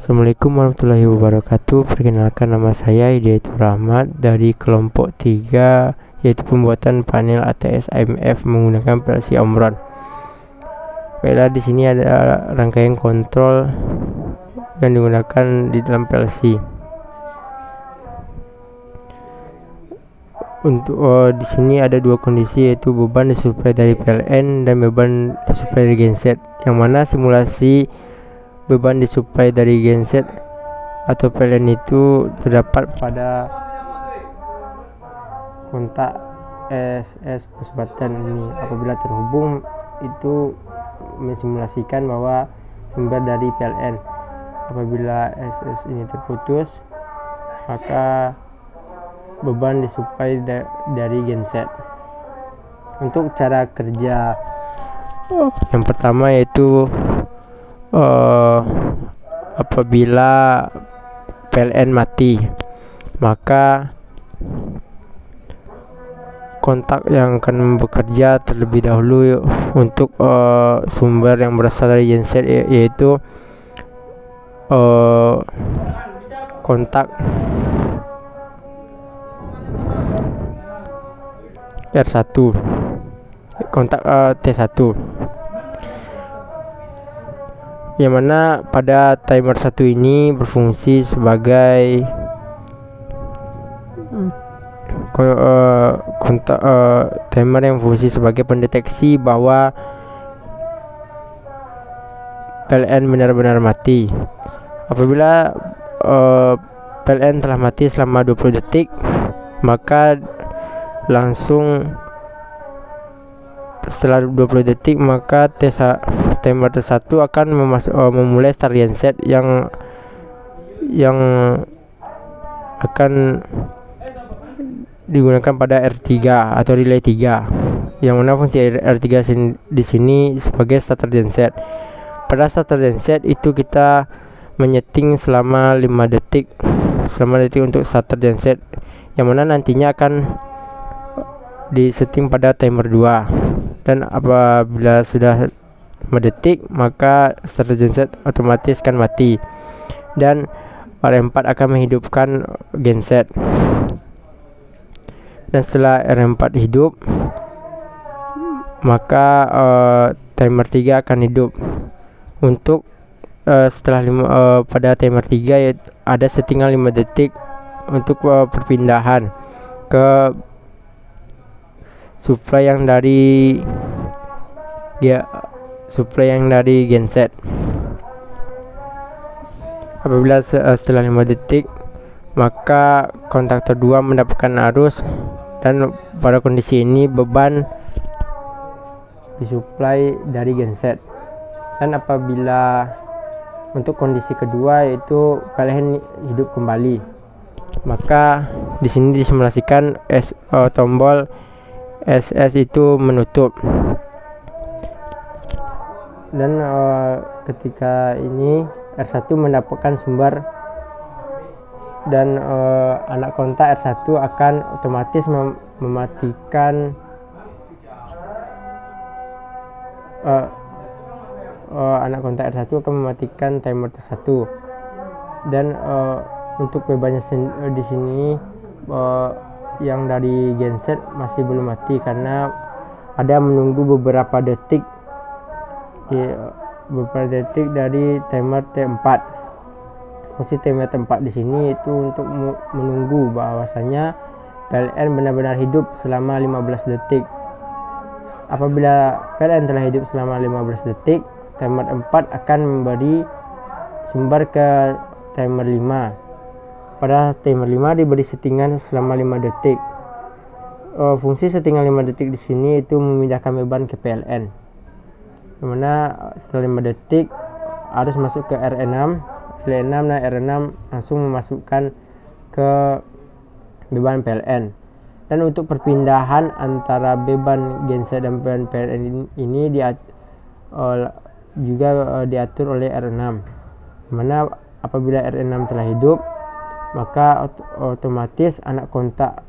Assalamualaikum warahmatullahi wabarakatuh. Perkenalkan, nama saya Hidayatul Rahmat dari kelompok 3, yaitu pembuatan panel ATS IMF menggunakan PLC Omron. Baiklah, di sini ada rangkaian kontrol yang digunakan di dalam PLC. Untuk di sini ada dua kondisi, yaitu beban disuplai dari PLN dan beban disuplai dari genset, yang mana simulasi beban disuplai dari genset atau PLN itu terdapat pada kontak SS push button ini. Apabila terhubung, itu mensimulasikan bahwa sumber dari PLN. Apabila SS ini terputus, maka beban disuplai dari genset. Untuk cara kerja yang pertama yaitu apabila PLN mati, maka kontak yang akan bekerja terlebih dahulu untuk sumber yang berasal dari genset, yaitu kontak R1, kontak T1, yang mana pada timer 1 ini berfungsi sebagai kontak timer yang berfungsi sebagai pendeteksi bahwa PLN benar-benar mati. Apabila PLN telah mati selama 20 detik, maka langsung setelah 20 detik maka timer T1 akan memulai start genset yang akan digunakan pada R3 atau relay 3, yang mana fungsi R3 di sini sebagai starter genset. Pada starter genset itu kita menyeting selama 5 detik untuk starter genset, yang mana nantinya akan disetting pada timer 2, dan apabila sudah 5 detik maka starter genset otomatis akan mati dan R4 akan menghidupkan genset. Dan setelah R4 hidup, maka timer 3 akan hidup. Untuk pada timer 3 ada settingan 5 detik untuk perpindahan ke supply yang dari genset. Apabila setelah 5 detik, maka kontaktor 2 mendapatkan arus, dan pada kondisi ini beban disuplai dari genset. Dan apabila untuk kondisi kedua, yaitu PLN hidup kembali, maka di sini disimulasikan tombol SS itu menutup, dan ketika ini R1 mendapatkan sumber, dan anak kontak R1 akan otomatis mematikan anak kontak R1 akan mematikan timer T1. Dan untuk bebannya di sini yang dari genset masih belum mati, karena ada menunggu beberapa detik dari timer T4. Fungsi timer T4 di sini itu untuk menunggu bahwasanya PLN benar-benar hidup selama 15 detik. Apabila PLN telah hidup selama 15 detik, timer 4 akan memberi sumber ke timer 5. Pada timer 5 diberi settingan selama 5 detik. Fungsi settingan 5 detik di sini itu memindahkan beban ke PLN, dimana setelah 5 detik harus masuk ke R6, dan R6 langsung memasukkan ke beban PLN. Dan untuk perpindahan antara beban genset dan beban PLN ini juga diatur oleh R6, dimana apabila R6 telah hidup, maka otomatis anak kontak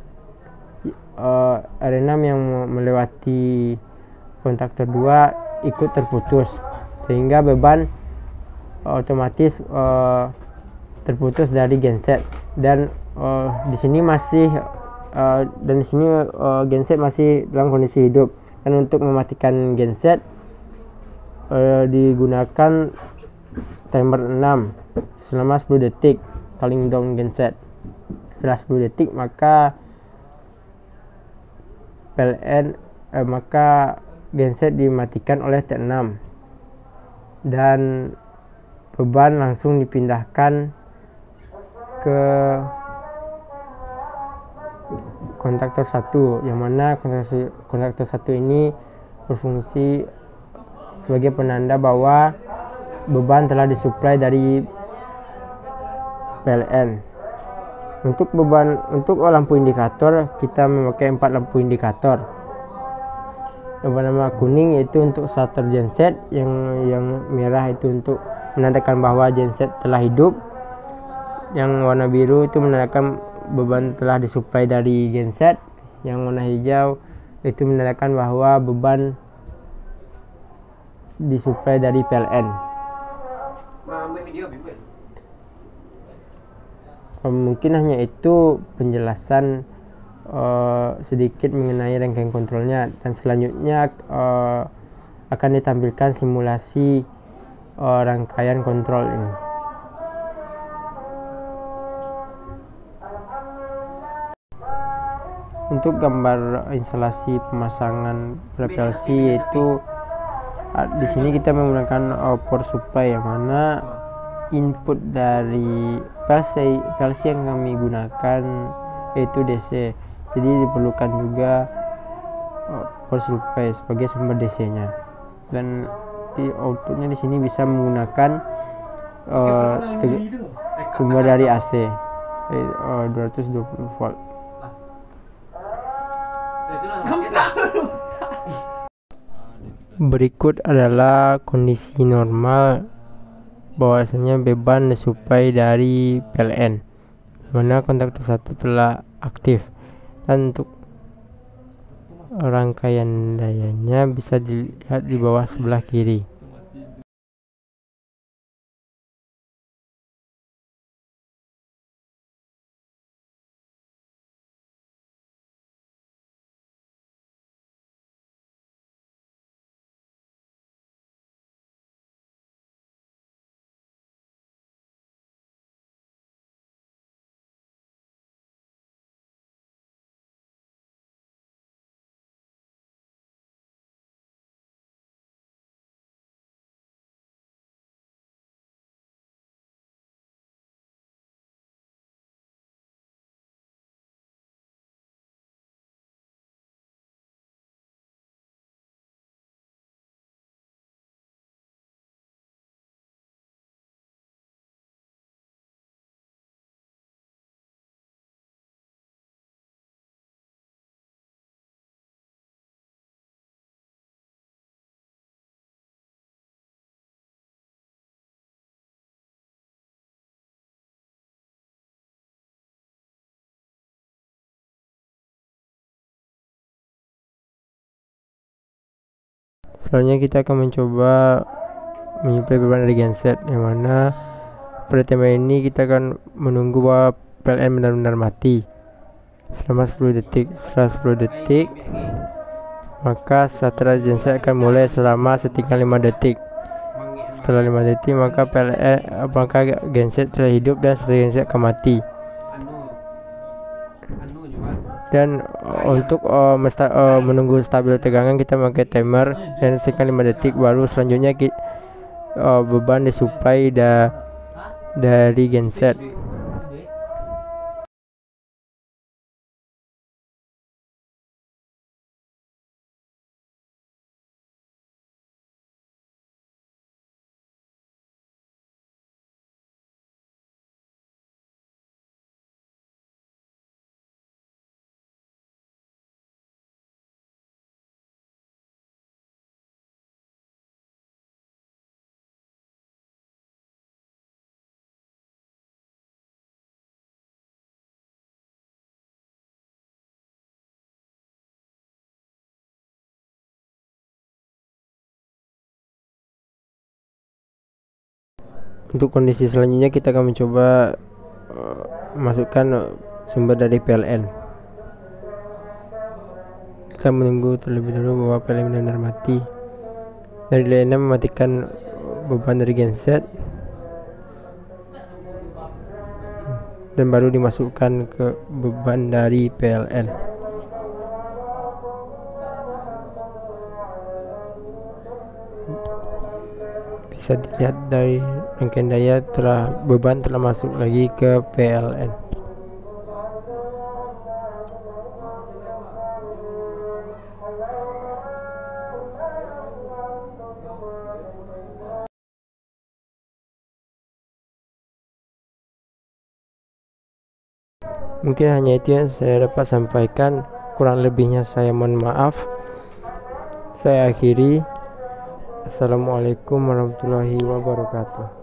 R6 yang melewati kontaktor 2 ikut terputus, sehingga beban otomatis terputus dari genset, dan di sini masih genset masih dalam kondisi hidup. Dan untuk mematikan genset digunakan timer 6 selama 10 detik, calling down genset. Setelah 10 detik maka genset dimatikan oleh T6 dan beban langsung dipindahkan ke kontaktor 1, yang mana kontaktor 1 ini berfungsi sebagai penanda bahwa beban telah disuplai dari PLN. Untuk lampu indikator kita memakai 4 lampu indikator. Yang warna kuning yaitu untuk starter genset, yang merah itu untuk menandakan bahwa genset telah hidup, yang warna biru itu menandakan beban telah disuplai dari genset, yang warna hijau itu menandakan bahwa beban disuplai dari PLN. Mungkin hanya itu penjelasan sedikit mengenai rangkaian kontrolnya, dan selanjutnya akan ditampilkan simulasi rangkaian kontrol ini. Untuk gambar instalasi pemasangan PLC, yaitu di sini kita menggunakan power supply, yang mana input dari PLC yang kami gunakan yaitu DC. Jadi diperlukan juga power supply sebagai sumber DC-nya, dan di outputnya di sini bisa menggunakan sumber dari AC 220 volt. Berikut adalah kondisi normal, bahwasanya beban disuplai dari PLN, mana kontaktor 1 telah aktif, dan untuk rangkaian dayanya bisa dilihat di bawah sebelah kiri. Selanjutnya kita akan mencoba menyuplai beban dari genset, yang mana pada tema ini kita akan menunggu bahwa PLN benar-benar mati selama 10 detik. Setelah 10 detik maka starter genset akan mulai selama setinggal 5 detik. Setelah 5 detik maka genset telah hidup dan starter genset akan mati. Dan untuk menunggu stabil tegangan kita memakai timer, dan sekitar 5 detik baru selanjutnya beban disuplai dari genset. Untuk kondisi selanjutnya kita akan mencoba masukkan sumber dari PLN. Kita menunggu terlebih dahulu bahwa PLN benar-benar mati. Dari lainnya mematikan beban dari genset dan baru dimasukkan ke beban dari PLN. Bisa dilihat dari rangkaian daya beban telah masuk lagi ke PLN. Mungkin hanya itu yang saya dapat sampaikan, kurang lebihnya saya mohon maaf. Saya akhiri. Assalamualaikum warahmatullahi wabarakatuh.